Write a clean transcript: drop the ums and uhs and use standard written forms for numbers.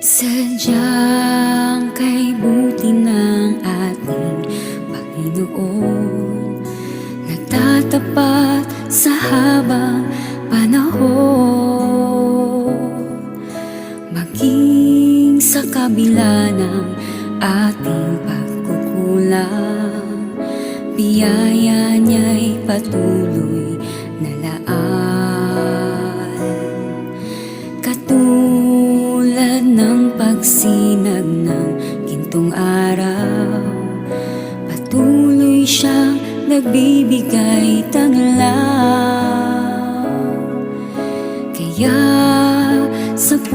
Sadyang kay buti ng ating Panginoon, nagtatapat sa habang panahon. Maging sa kabila ng ating pagkukulang, biyaya niya'y patuloy na laan. Katulad ng pagsinag ng gintong araw, patuloy siyang nagbibigay tanglaw.